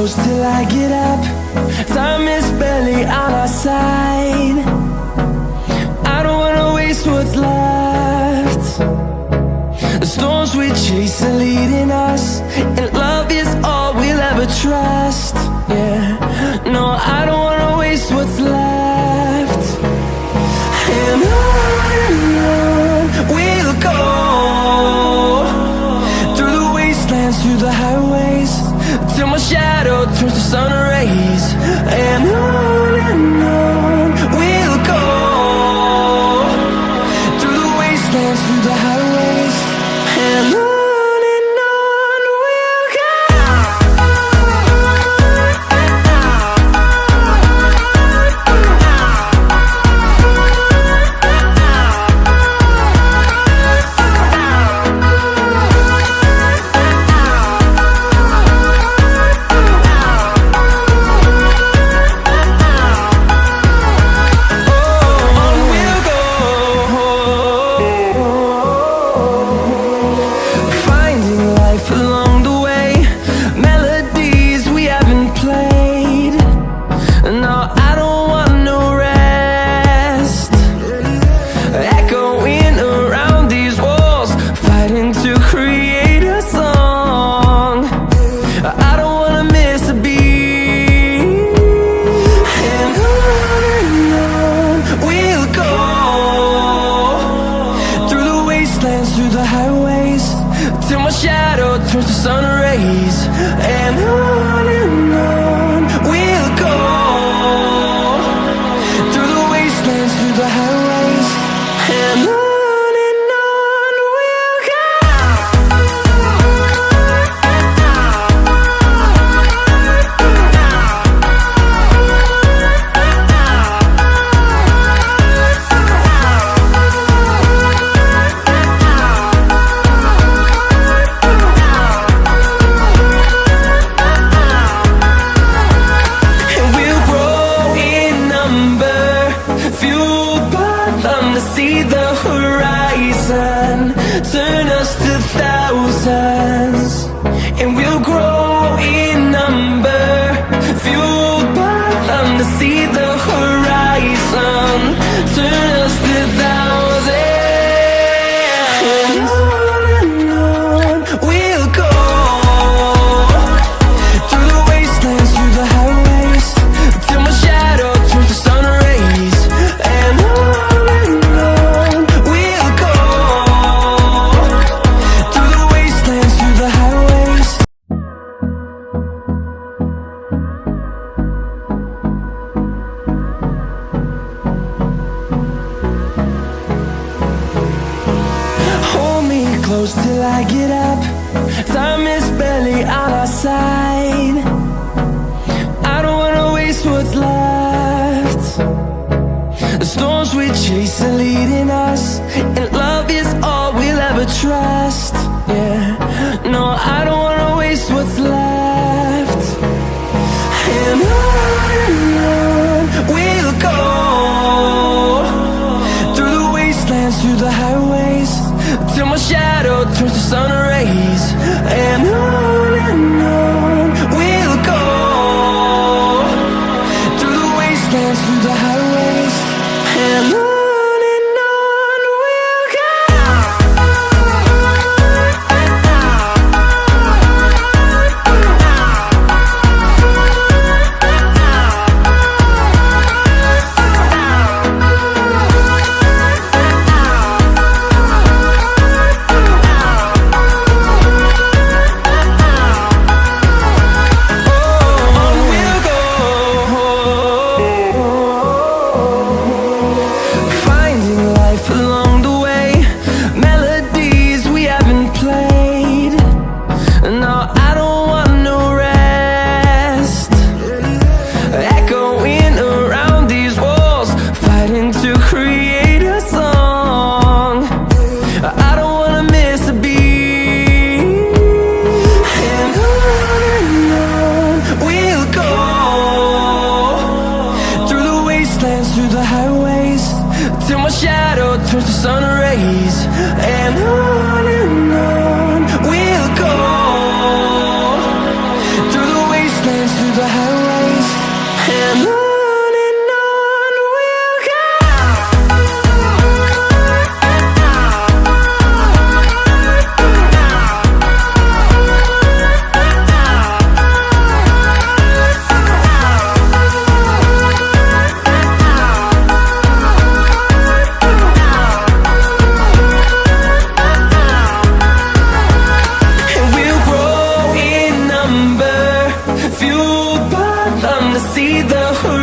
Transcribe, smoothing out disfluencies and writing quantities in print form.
close till I get up. Time is barely on our side. I don't wanna waste what's left. The storms we chase are leading us, and love is all we'll ever trust. Yeah, no, I don't wanna waste what's left. And on we'll go, through the wastelands, through the highways, till my shadow turns to sun rays. And on we'll go, through the wastelands, through the highways, and on. Through the highways, till my shadow turns to sun rays. And on we'll go, through the wastelands, through the highways, and on. See the horizon turn us to thousands, and we'll grow in number, fueled by them. To see the horizon turn us to thousands, and on we'll go, through the wastelands, through the highways, till my shadow turns to sun rays. And on close till I get up. Time is barely on our side. I don't wanna waste what's left. The storms we chase are leading us, and love is all we'll ever trust. Yeah, no, I don't wanna waste what's left. And on we'll go, through the wastelands, through the highways, till my shadow turns to sun rays. And on we'll go, through the wastelands, through the highways, and on. Turns to sun rays. And on we'll go, through the wastelands. and on we'll go. And we'll grow in number, fueled by them to see the hood.